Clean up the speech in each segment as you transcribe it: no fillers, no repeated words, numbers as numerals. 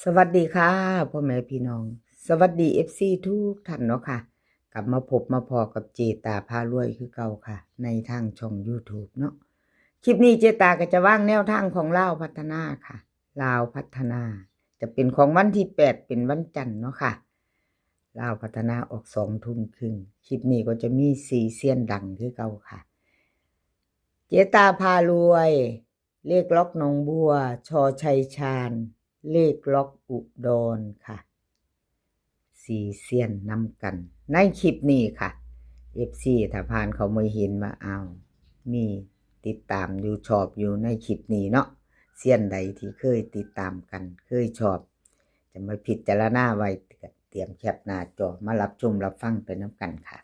สวัสดีค่ะพ่อแม่พี่น้อง สวัสดีFCทุกท่านเนาะค่ะกลับมาพบมาพอกับเจตาพารวยคือเก่าค่ะ ในทางช่อง YouTube เนาะคลิปนี้เจตาก็จะว่างแนวทางของลาวพัฒนาค่ะลาวพัฒนาจะเป็นของวันที่8เป็นวันจันทร์เนาะค่ะลาวพัฒนาออก20:30คลิปนี้ก็จะมี4เซียนดังคือเก่าค่ะเจตาพารวยเลขล็อกหนองบัวชอชัยชาญเลขล็อกอุดรค่ะสี่เซียนนำกันในคลิปนี้ค่ะ FC ถ้าผ่านเขาไม่เห็นว่าเอามีติดตามอยู่ชอบอยู่ในคลิปนี้เนาะเซียนใดที่เคยติดตามกันเคยชอบจะมาพิจารณาไว้เตรียมแคปหน้าจอมารับชมรับฟังไปน้ำกันค่ะ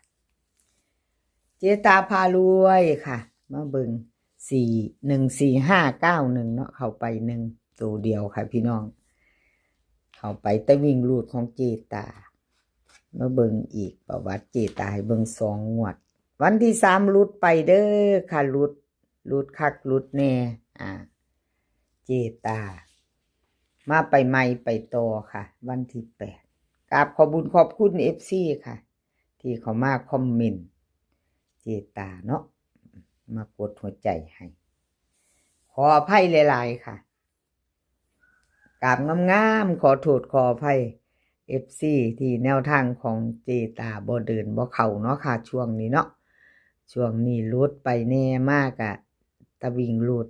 เจตาพารวยค่ะมาเบิง14591เนาะเข้าไป1ตัวเดียวค่ะพี่น้องเข้าไปแต่วิ่งรูดของเจตามาเบิงอีกประวัติเจตาให้เบิง2 งวดวันที่3รุดไปเด้อค่ะรุดคักรุดแน่เจตามาไปใหม่ไปต่อค่ะวันที่8กราบขอบุญขอบคุณ FC ค่ะที่เขามาคอมเมนต์เจตาเนาะมากดหัวใจให้ขออภัยหลายๆค่ะกราบงามๆขอโทษขออภัย FC ที่แนวทางของเจตาบ่เดินบ่เข้าเนาะค่ะช่วงนี้เนาะช่วงนี้รูดไปแน่มากอะตะวิ่งรูด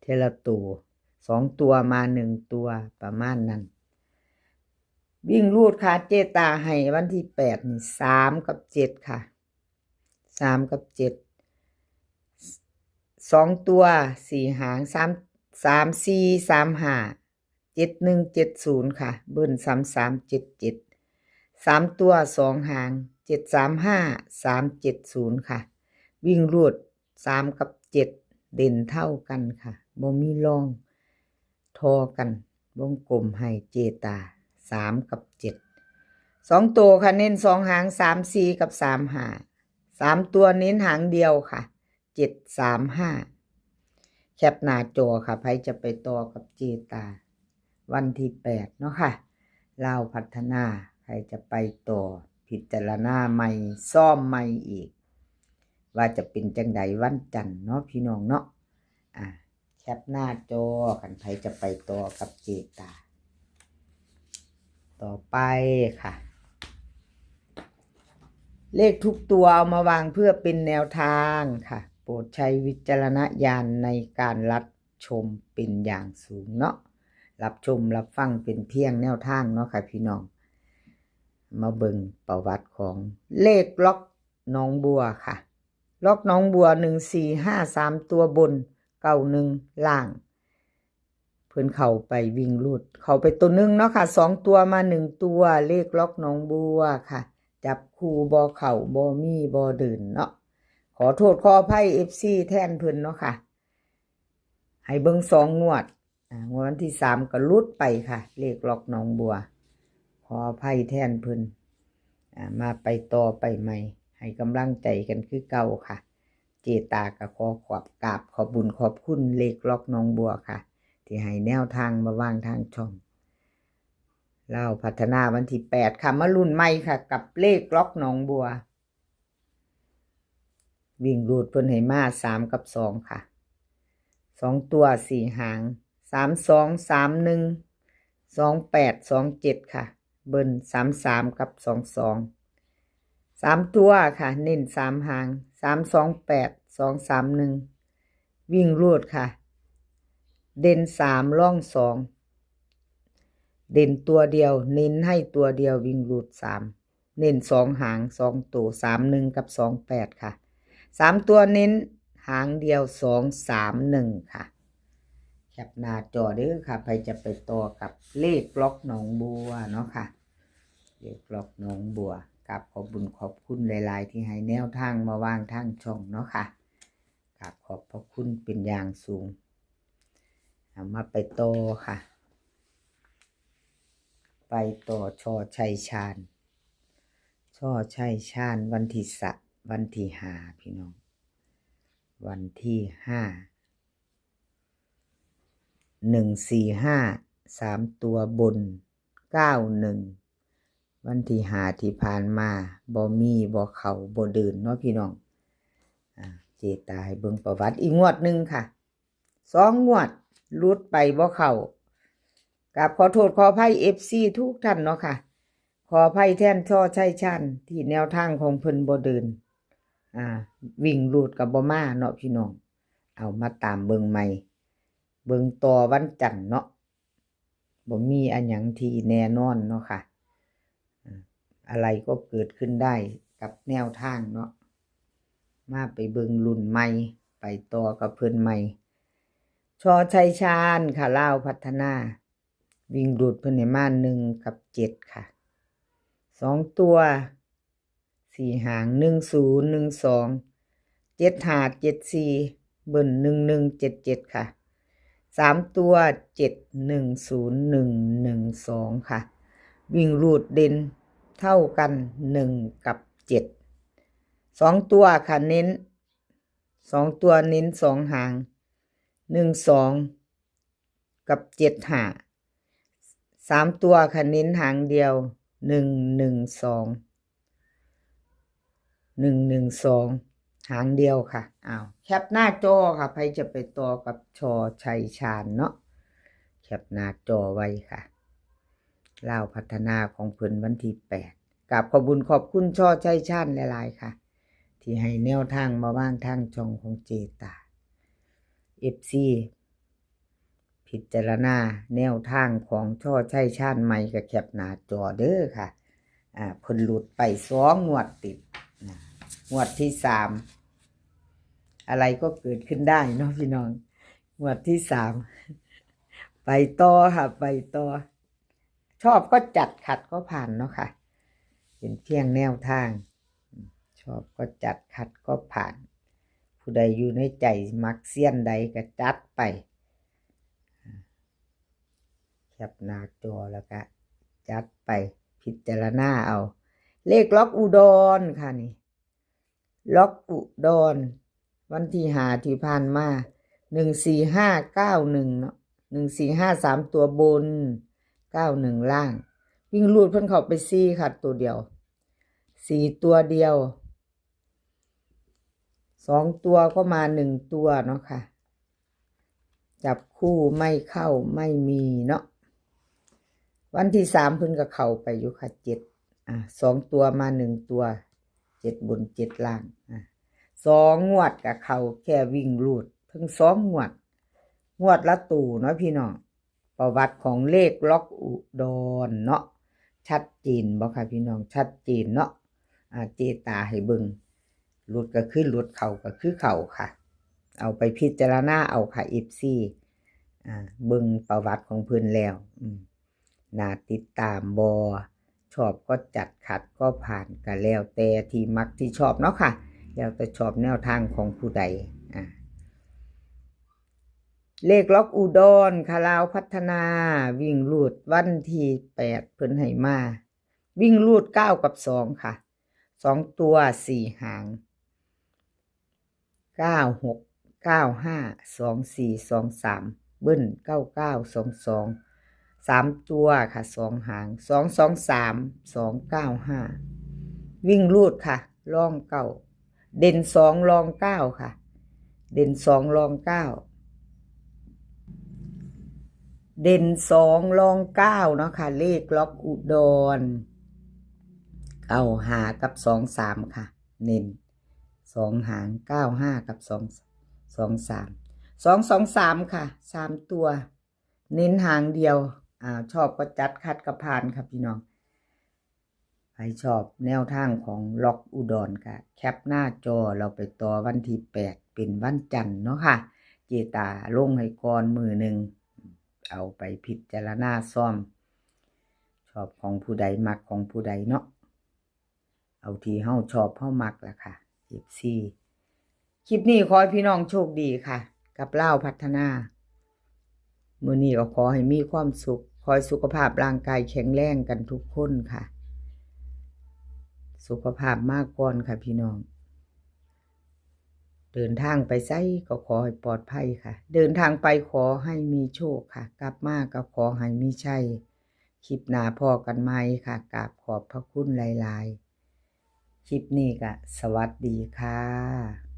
เทละตัว2ตัวมา1ตัวประมาณนั้นวิ่งรูดค่ะเจตาให้วันที่8นี่3กับ7ค่ะ3กับ7 2ตัว4หาง3 4 3 5 7170ค่ะเบิ้ล3377 3ตัว2หาง735 370ค่ะวิ่งรูด3กับ7เด่นเท่ากันค่ะบ่มีรองทอกันวงกลมให้เจตา3กับ7 2ตัวค่ะเน้น2หาง3 4กับ3 5 3ตัวเน้นหางเดียวค่ะ735แคปหน้าจอค่ะใครจะไปต่อกับเจตาวันที่8เนาะค่ะลาวพัฒนาใครจะไปต่อพิจารณาใหม่ซ่อมใหม่อีกว่าจะเป็นจังใดวันจันทร์เนาะพี่น้องเนาะแคปหน้าจอกันใครจะไปต่อกับเจตาต่อไปค่ะเลขทุกตัวเอามาวางเพื่อเป็นแนวทางค่ะโปรดใช้วิจารณญาณในการรับชมเป็นอย่างสูงเนาะรับชมรับฟังเป็นเพียงแนวทางเนาะค่ะพี่น้องมาเบิ่งประวัติของเลขล็อกหนองบัวค่ะล็อกหนองบัว1453ตัวบน91ล่างเพิ่นเข้าไปวิ่งรูดเข้าไปตัวนึงเนาะค่ะ2ตัวมา1ตัวเลขล็อกหนองบัวค่ะจับคู่บ่เข้าบ่มีบ่เดินเนาะขอโทษขออภัย FC แทนเพิ่นเนาะค่ะให้เบิ่ง2งวดงวดวันที่3ก็หลุดไปค่ะเลขล็อกหนองบัวขออภัยแทนเพิ่นมาไปต่อไปใหม่ให้กำลังใจกันคือเก่าค่ะเจตาก็ขอขอบกราบขอบบุญขอบคุณเลขล็อกหนองบัวค่ะที่ให้แนวทางมาวางทางช่องเราพัฒนาวันที่8ค่ะมารุ่นใหม่ค่ะกับเลขล็อกหนองบัววิ่งรูดเพิ่นให้มา3กับ2ค่ะ2ตัว4หาง32 31 28 27ค่ะเบิ้ล33กับ22 3ตัวค่ะเน้น3หาง328 231วิ่งรูดค่ะเด่น3ร่อง2เด่นตัวเดียวเน้นให้ตัวเดียววิ่งรูด3เน้น2หาง2ตัว31กับ28ค่ะ3ตัวเน้นหางเดียว231ค่ะแคปหน้าจอเด้อค่ะใครจะไปต่อกับเลขล็อกหนองบัวเนาะค่ะเลขล็อกหนองบัวกับขอบบุญขอบคุณหลายๆที่ให้แนวทางมาวางทางช่องเนาะค่ะกับขอบพระคุณเป็นอย่างสูงมาไปต่อค่ะไปต่อช่อชัยชาญช่อชัยชาญวันที่5พี่น้องวันที่5 145 3 ตัวบน 91 วันที่5ที่ผ่านมาบ่มีบ่เข้าบ่เดินเนาะพี่น้องเจตาให้เบิ่งประวัติอีกงวดหนึ่งค่ะ2 งวดหลุดไปบ่เข้ากราบขอโทษขออภัย FC ทุกท่านเนาะค่ะขออภัยแทนช่อชัยชาญที่แนวทางของเพิ่นบ่เดินวิ่งรูดกับบ่มาเนาะพี่น้องเอามาตามเบิ่งใหม่เบิ่งต่อวันจันทร์เนาะบ่มีอันหยังที่แน่นอนเนาะค่ะอะไรก็เกิดขึ้นได้กับแนวทางเนาะมาไปเบิ่งรุ่นใหม่ไปต่อกับเพิ่นใหม่ชอชัยชาญค่ะลาวพัฒนาวิ่งรูดเพิ่นให้มา1 กับ 7ค่ะ2 ตัว4 หาง10 12 7 หา74เบิ่น1177ค่ะ3 ตัว7 10 112ค่ะวิ่งรูดเด่นเท่ากัน1 กับ 7 2 ตัวค่ะเน้น2 ตัวเน้น2 หาง12 กับ 7 หา3 ตัวค่ะเน้นหางเดียว112 หางเดียวค่ะแคปหน้าจอค่ะใครจะไปต่อกับชอชัยชาญเนาะแคปหน้าจอไว้ค่ะลาวพัฒนาของเพิ่นวันที่8กราบขอบคุญขอบคุณชอชัยชาญหลายๆค่ะที่ให้แนวทางมาว่างทางช่องของเจตา FC พิจารณาแนวทางของช่อชัยชาญใหม่กับแคปหน้าจอเด้อค่ะเพิ่นหลุดไป2 งวดติดงวดที่3อะไรก็เกิดขึ้นได้เนาะพี่น้องงวดที่3ไปต่อค่ะไปต่อชอบก็จัดขัดก็ผ่านเนาะค่ะเป็นเพียงแนวทางชอบก็จัดขัดก็ผ่านผู้ใดอยู่ในใจมักเสี้ยนใดก็จัดไปแคปหน้าจอแล้วก็จัดไปพิจารณาเอาเลขล็อกอุดรค่ะนี่ล็อกอุดรวันที่5ที่ผ่านมา14591เนาะ145 3 ตัวบน91ล่างวิ่งรูดเพิ่นเข้าไป4ค่ะตัวเดียว4 ตัวเดียว2 ตัวก็มา1 ตัวเนาะค่ะจับคู่ไม่เข้าไม่มีเนาะวันที่3เพิ่นก็เข้าไปอยู่ค่ะ2 ตัวมา1 ตัว7 บน 7 ล่าง2 งวดกับเขาแค่วิ่งรูดเพิ่ง2 งวดละตู่เนาะพี่น้องประวัติของเลขล็อกอุดรเนาะชัดเจนบ่ค่ะพี่น้องชัดเจนเนาะเจตาให้เบิ่งรูดก็คือรูดเข่าก็คือเข่าค่ะเอาไปพิจารณาเอาค่ะ FC เบิ่งประวัติของเพิ่นแล้วน่าติดตามบ่ชอบก็จัดขัดก็ผ่านก็แล้วแต่ที่มักที่ชอบเนาะค่ะแล้วแต่ชอบแนวทางของผู้ใดเลขล็อกอุดรค่ะลาวพัฒนาวิ่งรูดวันที่8เพิ่นให้มาวิ่งรูด9 กับ 2ค่ะ2 ตัว4 หาง96 95 24 23เบิ้ล99 22 3 ตัวค่ะ2 หาง223 295วิ่งรูดค่ะรอง9เด่น2รอง9ค่ะเด่น2รอง9เด่น2รอง9เนาะค่ะเลขล็อกอุดร95 กับ 23ค่ะเน้น2 หาง95 กับ 23 223ค่ะ3 ตัวเน้นหางเดียวชอบก็จัดคัดกระพานครับพี่น้องใครชอบแนวทางของล็อกอุดรค่ะแคปหน้าจอเราไปต่อวันที่8เป็นวันจันทร์เนาะค่ะเจตาลงให้ก่อนมือหนึ่งเอาไปพิจารณาซ่อมชอบของผู้ใดมักของผู้ใดเนาะเอาที่เฮาชอบเฮามักล่ะค่ะ FC คลิปนี้ขอให้พี่น้องโชคดีค่ะกับลาวพัฒนามื้อนี้ก็ขอให้มีความสุขขอให้สุขภาพร่างกายแข็งแรงกันทุกคนค่ะสุขภาพมากก่อนค่ะพี่น้อง เดินทางไปไสก็ขอให้ปลอดภัยค่ะ เดินทางไปขอให้มีโชคค่ะ กลับมาก็ขอให้มีชัยคลิปหน้าพอกันใหม่ค่ะกราบขอบพระคุณหลายๆคลิปนี้ก็สวัสดีค่ะ